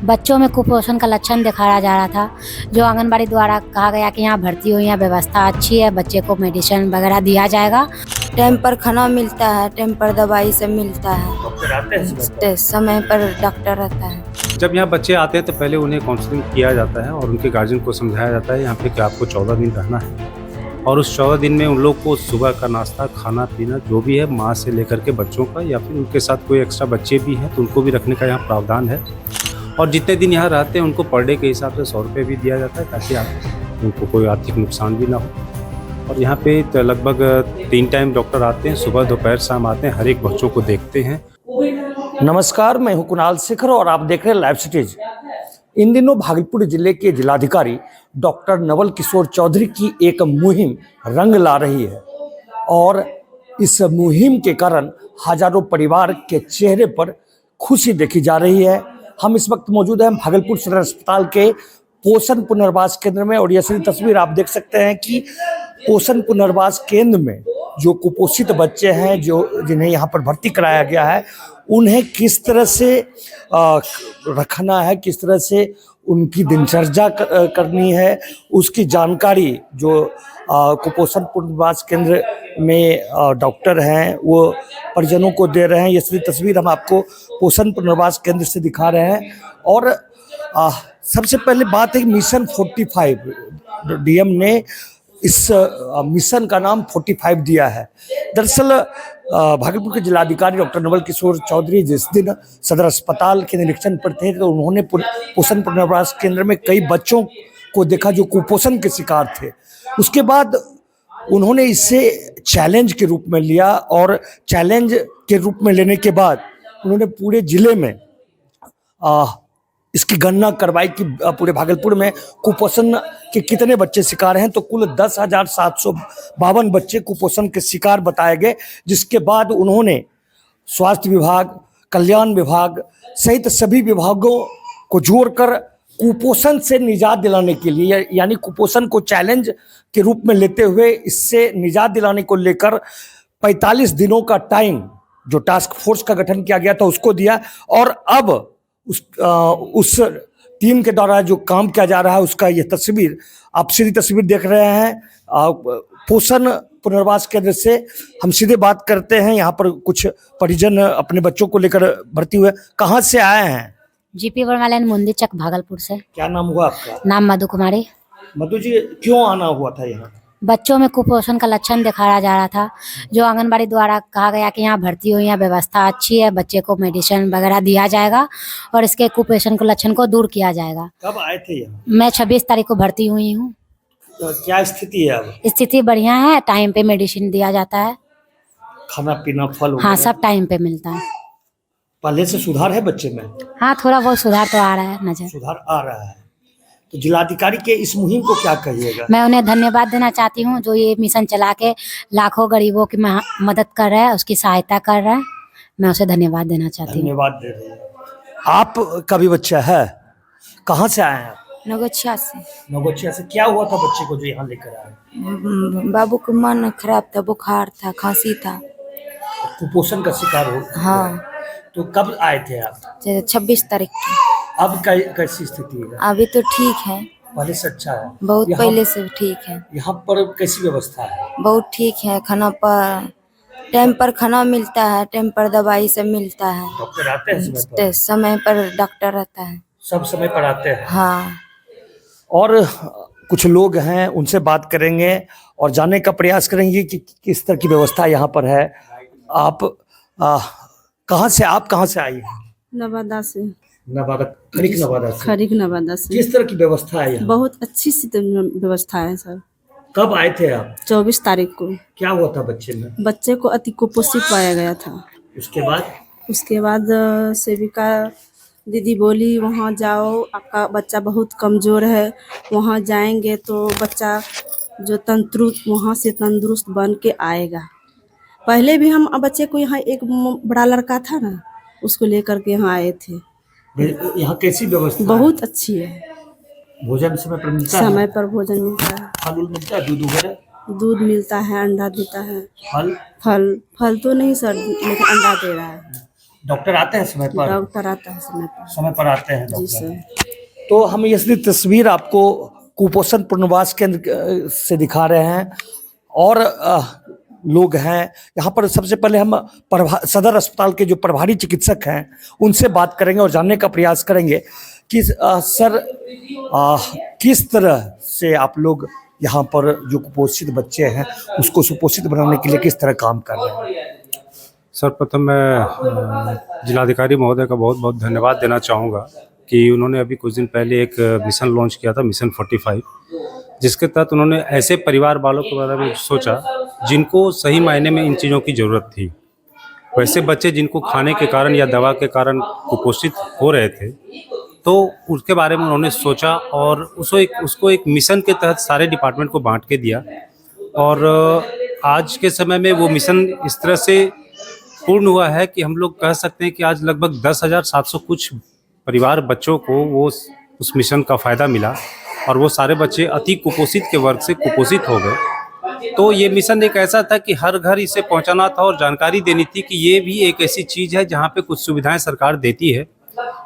बच्चों में कुपोषण का लक्षण दिखाया जा रहा था, जो आंगनबाड़ी द्वारा कहा गया कि यहाँ भर्ती हुई, यहाँ व्यवस्था अच्छी है, बच्चे को मेडिसिन वगैरह दिया जाएगा। टाइम पर खाना मिलता है, टाइम पर दवाई सब मिलता है, डॉक्टर आते हैं समय पर डॉक्टर रहता है। जब यहाँ बच्चे आते हैं तो पहले उन्हें काउंसलिंग किया जाता है और उनके गार्जियन को समझाया जाता है यहाँ पे कि आपको 14 दिन रहना है और उस 14 दिन में उन लोग को सुबह का नाश्ता, खाना पीना जो भी है माँ से लेकर के बच्चों का या फिर उनके साथ कोई एक्स्ट्रा बच्चे भी हैं तो उनको भी रखने का यहाँ प्रावधान है। और जितने दिन यहाँ रहते हैं उनको पर डे के हिसाब से 100 रुपये भी दिया जाता है ताकि उनको कोई आर्थिक नुकसान भी ना हो। और यहाँ पे तो लगभग 3 टाइम डॉक्टर आते हैं, सुबह दोपहर शाम आते हैं, हर एक बच्चों को देखते हैं। नमस्कार, मैं हूं कुणाल शेखर और आप देख रहे हैं लाइव सिटीज। इन दिनों भागलपुर जिले के जिलाधिकारी डॉक्टर नवल किशोर चौधरी की एक मुहिम रंग ला रही है और इस मुहिम के कारण हजारों परिवार के चेहरे पर खुशी देखी जा रही है। हम इस वक्त मौजूद हैं भागलपुर सदर अस्पताल के पोषण पुनर्वास केंद्र में और ये तस्वीर आप देख सकते हैं कि पोषण पुनर्वास केंद्र में जो कुपोषित बच्चे हैं जिन्हें यहाँ पर भर्ती कराया गया है उन्हें किस तरह से रखना है, किस तरह से उनकी दिनचर्या करनी है, उसकी जानकारी जो कुपोषण पुनर्वास केंद्र में डॉक्टर हैं वो परिजनों को दे रहे हैं। ये तस्वीर हम आपको पोषण पुनर्वास केंद्र से दिखा रहे हैं। और सबसे पहले बात है मिशन 45 डीएम ने इस मिशन का नाम 45 दिया है। दरअसल भागलपुर के जिलाधिकारी डॉक्टर नवल किशोर चौधरी जिस दिन सदर अस्पताल के निरीक्षण पर थे तो उन्होंने पोषण पुनर्वास केंद्र में कई बच्चों को देखा जो कुपोषण के शिकार थे। उसके बाद उन्होंने इसे चैलेंज के रूप में लिया और चैलेंज के रूप में लेने के बाद उन्होंने पूरे जिले में इसकी गणना करवाई कि पूरे भागलपुर में कुपोषण के कितने बच्चे शिकार हैं। तो कुल 10,752 बच्चे कुपोषण के शिकार बताए गए, जिसके बाद उन्होंने स्वास्थ्य विभाग, कल्याण विभाग सहित सभी विभागों को जोड़कर कुपोषण से निजात दिलाने के लिए यानी कुपोषण को चैलेंज के रूप में लेते हुए इससे निजात दिलाने को लेकर 45 दिनों का टाइम जो टास्क फोर्स का गठन किया गया था उसको दिया। और अब उस टीम के द्वारा जो काम किया जा रहा है उसका ये तस्वीर आप सीधी तस्वीर देख रहे हैं। पोषण पुनर्वास केंद्र से हम सीधे बात करते हैं। यहाँ पर कुछ परिजन अपने बच्चों को लेकर भर्ती हुए, कहाँ से आए हैं? जीपी वर्मा लाइन मुंदी चक भागलपुर से। क्या नाम हुआ आपका? नाम मधु कुमारी। मधु जी, क्यों आना हुआ था यहाँ? बच्चों में कुपोषण का लक्षण दिखाया जा रहा था, जो आंगनबाड़ी द्वारा कहा गया कि यहाँ भर्ती हुई, यहाँ व्यवस्था अच्छी है, बच्चे को मेडिसिन वगैरह दिया जाएगा और इसके कुपोषण को लक्षण को दूर किया जाएगा। कब आए थे यहाँ? मैं 26 तारीख को भर्ती हुई हूँ। तो क्या स्थिति है अब? स्थिति बढ़िया है, टाइम पे मेडिसिन दिया जाता है, खाना पीना फल? हाँ, सब टाइम पे मिलता है। पहले से सुधार है बच्चे में? हाँ, थोड़ा बहुत सुधार तो आ रहा है नजर। सुधार आ रहा है। तो जिलाधिकारी के इस मुहिम को क्या कहिएगा? मैं उन्हें धन्यवाद देना चाहती हूँ जो ये मिशन चला के लाखों गरीबों की मदद कर रहा है, उसकी सहायता कर रहा है। मैं उसे धन्यवाद देना चाहती हूँ। धन्यवाद दे रहे हैं। आपका भी बच्चा है, कहाँ से आए हैं आप? नगोछिया से। नगोछिया से। क्या हुआ था बच्चे को जो यहाँ लेकर आए? बाबू का मन खराब था, बुखार था, खांसी था, कुपोषण का शिकार हो। हाँ। तो कब आए थे आप? 26 तारीख की। अब कैसी स्थिति है? अभी तो ठीक है, पहले से अच्छा है? बहुत पहले से ठीक है। यहाँ पर कैसी व्यवस्था है? बहुत ठीक है, खाना पर टाइम पर खाना मिलता है, टाइम पर दवाई सब मिलता है, डॉक्टर आते हैं समय पर डॉक्टर रहता है, सब समय पर आते हैं। हाँ। और कुछ लोग हैं उनसे बात करेंगे और जानने का प्रयास करेंगे कि किस तरह की व्यवस्था यहाँ पर है। आप कहाँ से आई हैं? नवादा से। नवादा, खरीक नवादा से। खरीक नवादा से। किस तरह की व्यवस्था है यहाँ? बहुत अच्छी सी व्यवस्था है सर। कब आए थे आप? 24 तारीख को। क्या हुआ था बच्चे में? बच्चे को अति कुपोषित पाया गया था। उसके बाद सेविका दीदी बोली वहाँ जाओ, आपका बच्चा बहुत कमजोर है, वहाँ जाएंगे तो बच्चा जो वहाँ से तंदुरुस्त बन के आएगा। पहले भी हम बच्चे को यहाँ एक बड़ा लड़का था ना, उसको लेकर के यहाँ आए थे। यहाँ कैसी व्यवस्था? बहुत अच्छी है। भोजन समय पर मिलता है? समय पर भोजन मिलता है। फल मिलता है? दूध वगैरह? दूध मिलता है, अंडा देता है। फल फल तो नहीं सर, लेकिन अंडा दे रहा है। डॉक्टर आते हैं समय पर? डॉक्टर आता है समय पर। समय पर आते हैं जी डॉक्टर। सर। तो हम ये तस्वीर आपको कुपोषण पुनर्वास केंद्र से दिखा रहे हैं और लोग हैं यहाँ पर। सबसे पहले हम सदर अस्पताल के जो प्रभारी चिकित्सक हैं उनसे बात करेंगे और जानने का प्रयास करेंगे कि सर किस तरह से आप लोग यहाँ पर जो कुपोषित बच्चे हैं उसको सुपोषित बनाने के लिए किस तरह काम कर रहे हैं। सर्वप्रथम मैं जिलाधिकारी महोदय का बहुत बहुत धन्यवाद देना चाहूँगा कि उन्होंने अभी कुछ दिन पहले एक मिशन लॉन्च किया था, मिशन 45, जिसके तहत उन्होंने ऐसे परिवार वालों के बारे में सोचा जिनको सही मायने में इन चीज़ों की ज़रूरत थी। वैसे बच्चे जिनको खाने के कारण या दवा के कारण कुपोषित हो रहे थे, तो उसके बारे में उन्होंने सोचा और उसको एक मिशन के तहत सारे डिपार्टमेंट को बांट के दिया। और आज के समय में वो मिशन इस तरह से पूर्ण हुआ है कि हम लोग कह सकते हैं कि आज लगभग 10,700 कुछ परिवार बच्चों को वो उस मिशन का फ़ायदा मिला और वो सारे बच्चे अति कुपोषित के वर्ग से कुपोषित हो गए। तो ये मिशन एक ऐसा था कि हर घर इसे पहुंचाना था और जानकारी देनी थी कि ये भी एक ऐसी चीज़ है जहां पे कुछ सुविधाएं सरकार देती है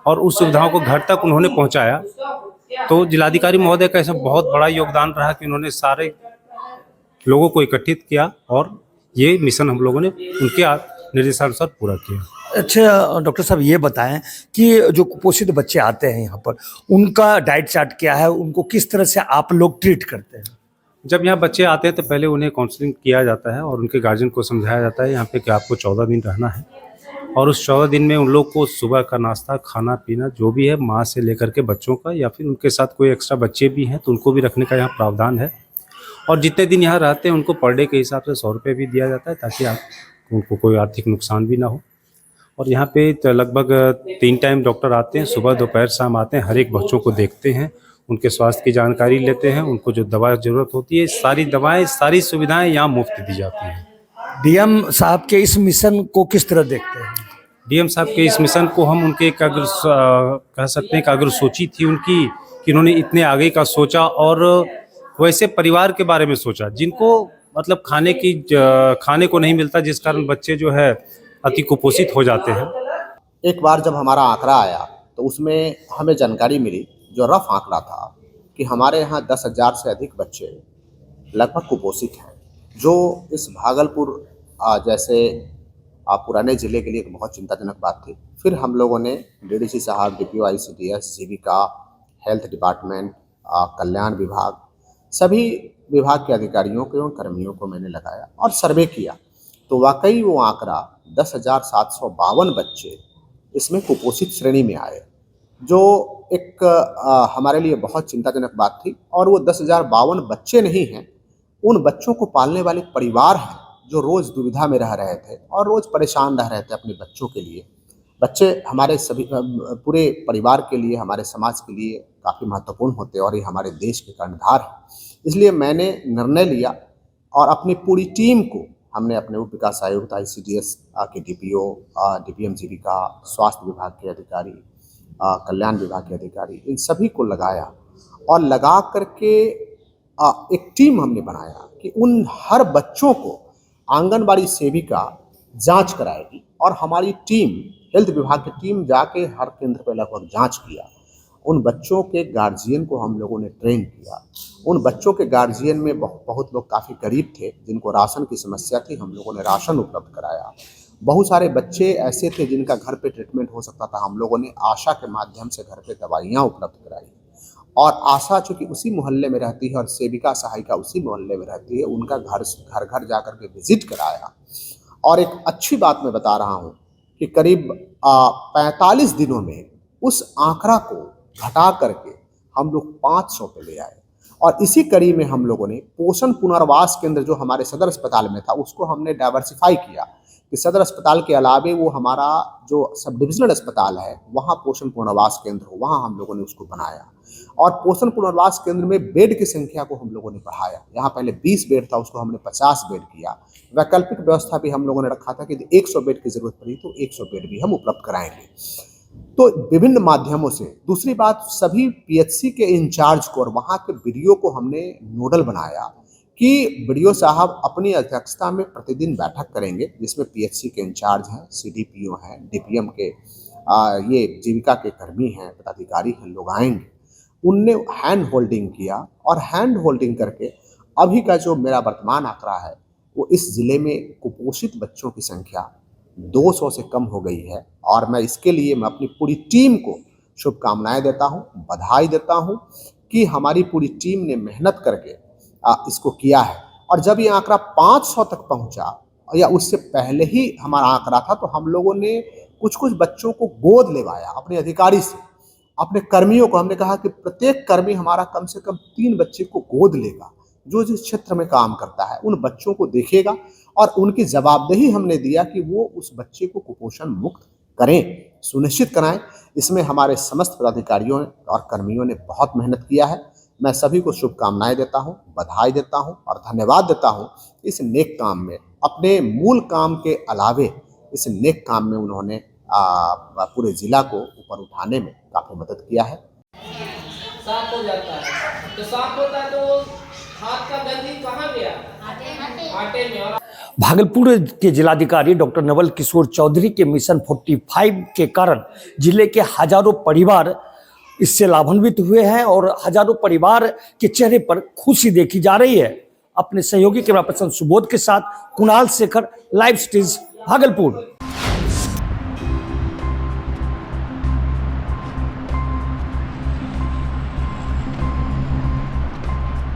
और उस सुविधाओं को घर तक उन्होंने पहुंचाया। तो जिलाधिकारी महोदय का ऐसा बहुत बड़ा योगदान रहा कि उन्होंने सारे लोगों को इकट्ठित किया और ये मिशन हम लोगों ने उनके निर्देशानुसार पूरा किया। अच्छा डॉक्टर साहब, ये बताएं कि जो कुपोषित बच्चे आते हैं यहाँ पर उनका डाइट चार्ट क्या है, उनको किस तरह से आप लोग ट्रीट करते हैं? जब यहाँ बच्चे आते हैं तो पहले उन्हें काउंसलिंग किया जाता है और उनके गार्जियन को समझाया जाता है यहाँ पे कि आपको 14 दिन रहना है और उस 14 दिन में उन लोग को सुबह का नाश्ता, खाना पीना जो भी है माँ से लेकर के बच्चों का या फिर उनके साथ कोई एक्स्ट्रा बच्चे भी हैं तो उनको भी रखने का यहाँ प्रावधान है। और जितने दिन यहाँ रहते हैं उनको पर डे के हिसाब से 100 रुपये भी दिया जाता है ताकि उनको कोई आर्थिक नुकसान भी ना हो। और यहाँ पे लगभग 3 टाइम डॉक्टर आते हैं, सुबह दोपहर शाम आते हैं, हर एक बच्चों को देखते हैं, उनके स्वास्थ्य की जानकारी लेते हैं, उनको जो दवा ज़रूरत होती है सारी दवाएं सारी सुविधाएं यहाँ मुफ्त दी जाती हैं। डीएम साहब के इस मिशन को किस तरह देखते हैं? डीएम साहब के इस मिशन को हम उनके एक कह सकते हैं कि अगर सोची थी उनकी कि उन्होंने इतने आगे का सोचा और वैसे परिवार के बारे में सोचा जिनको मतलब खाने को नहीं मिलता, जिस कारण बच्चे जो है अति कुपोषित हो जाते हैं। एक बार जब हमारा आंकड़ा आया तो उसमें हमें जानकारी मिली, जो रफ आंकड़ा था, कि हमारे यहाँ 10,000 से अधिक बच्चे लगभग कुपोषित हैं, जो इस भागलपुर जैसे पुराने ज़िले के लिए एक बहुत चिंताजनक बात थी। फिर हम लोगों ने डीडीसी साहब, डीपीओ ICDS, जीविका, हेल्थ डिपार्टमेंट, कल्याण विभाग, सभी विभाग के अधिकारियों को एवं कर्मियों को मैंने लगाया और सर्वे किया तो वाकई वो आंकड़ा 10,752 बच्चे इसमें कुपोषित श्रेणी में आए, जो एक हमारे लिए बहुत चिंताजनक बात थी। और वो 10,052 बच्चे नहीं हैं, उन बच्चों को पालने वाले परिवार हैं जो रोज़ दुविधा में रह रहे थे और रोज़ परेशान रह रहे थे अपने बच्चों के लिए। बच्चे हमारे सभी पूरे परिवार के लिए, हमारे समाज के लिए काफ़ी महत्वपूर्ण होते हैं और ये हमारे देश के कर्णधार हैं। इसलिए मैंने निर्णय लिया और अपनी पूरी टीम को हमने अपने उप विकास आयुक्त, ICDS के DPO, DPM जीविका, स्वास्थ्य विभाग के अधिकारी, कल्याण विभाग के अधिकारी, इन सभी को लगाया और लगा करके एक टीम हमने बनाया कि उन हर बच्चों को आंगनबाड़ी सेविका जांच कराएगी और हमारी टीम, हेल्थ विभाग की टीम जाके हर केंद्र पर लगभग जांच किया। उन बच्चों के गार्जियन को हम लोगों ने ट्रेन किया। उन बच्चों के गार्जियन में बहुत लोग काफ़ी गरीब थे जिनको राशन की समस्या थी, हम लोगों ने राशन उपलब्ध कराया। बहुत सारे बच्चे ऐसे थे जिनका घर पे ट्रीटमेंट हो सकता था, हम लोगों ने आशा के माध्यम से घर पे दवाइयाँ उपलब्ध कराई। और आशा चूँकि उसी मोहल्ले में रहती है और सेविका सहायिका उसी मोहल्ले में रहती है, उनका घर जा कर के विजिट कराया। और एक अच्छी बात मैं बता रहा हूँ कि करीब 45 दिनों में उस आंकड़ा को घटा करके हम लोग 500 पे ले आए। और इसी कड़ी में हम लोगों ने पोषण पुनर्वास केंद्र जो हमारे सदर अस्पताल में था उसको हमने डाइवर्सिफाई किया कि सदर अस्पताल के अलावे वो हमारा जो सब डिविजनल अस्पताल है वहाँ पोषण पुनर्वास केंद्र हो, वहाँ हम लोगों ने उसको बनाया। और पोषण पुनर्वास केंद्र में बेड की संख्या को हम लोगों ने बढ़ाया। यहाँ पहले 20 बेड था, उसको हमने 50 बेड किया। वैकल्पिक व्यवस्था भी हम लोगों ने रखा था कि 100 बेड की जरूरत पड़ी तो 100 बेड भी हम उपलब्ध कराएंगे। तो विभिन्न माध्यमों से। दूसरी बात, सभी PHC के इंचार्ज को और वहाँ के BDO को हमने नोडल बनाया कि बीडीओ साहब अपनी अध्यक्षता में प्रतिदिन बैठक करेंगे, जिसमें पीएचसी के इंचार्ज हैं, सीडीपीओ हैं, डीपीएम के ये जीविका के कर्मी हैं, पदाधिकारी हैं, लोग आएंगे। उनने हैंड होल्डिंग किया और हैंड होल्डिंग करके अभी का जो मेरा वर्तमान आंकड़ा है वो इस ज़िले में कुपोषित बच्चों की संख्या 200 से कम हो गई है। और मैं इसके लिए मैं अपनी पूरी टीम को शुभकामनाएं देता हूं, बधाई देता हूं कि हमारी पूरी टीम ने मेहनत करके इसको किया है। और जब ये आंकड़ा 500 तक पहुंचा या उससे पहले ही हमारा आंकड़ा था, तो हम लोगों ने कुछ कुछ बच्चों को गोद लेवाया अपने अधिकारी से, अपने कर्मियों को। हमने कहा कि प्रत्येक कर्मी हमारा कम से कम 3 बच्चे को गोद लेगा, जो जिस क्षेत्र में काम करता है उन बच्चों को देखेगा, और उनकी जवाबदेही हमने दिया कि वो उस बच्चे को कुपोषण मुक्त करें, सुनिश्चित कराएं। इसमें हमारे समस्त पदाधिकारियों और कर्मियों ने बहुत मेहनत किया है। मैं सभी को शुभकामनाएं देता हूं, बधाई देता हूं और धन्यवाद देता हूं। इस नेक काम में, अपने मूल काम के अलावे इस नेक काम में उन्होंने पूरे जिला को ऊपर उठाने में काफ़ी मदद किया है। साफ हो जाता है, तो साफ होता है तो हाथ का गंदगी कहाँ गया? आटे में। और भागलपुर के जिलाधिकारी डॉक्टर नवल किशोर चौधरी के मिशन 45 के कारण जिले के हजारों परिवार इससे लाभान्वित हुए हैं और हजारों परिवार के चेहरे पर खुशी देखी जा रही है। अपने सहयोगी कैमरा पर्सन सुबोध के साथ कुणाल शेखर, लाइव स्टेज, भागलपुर।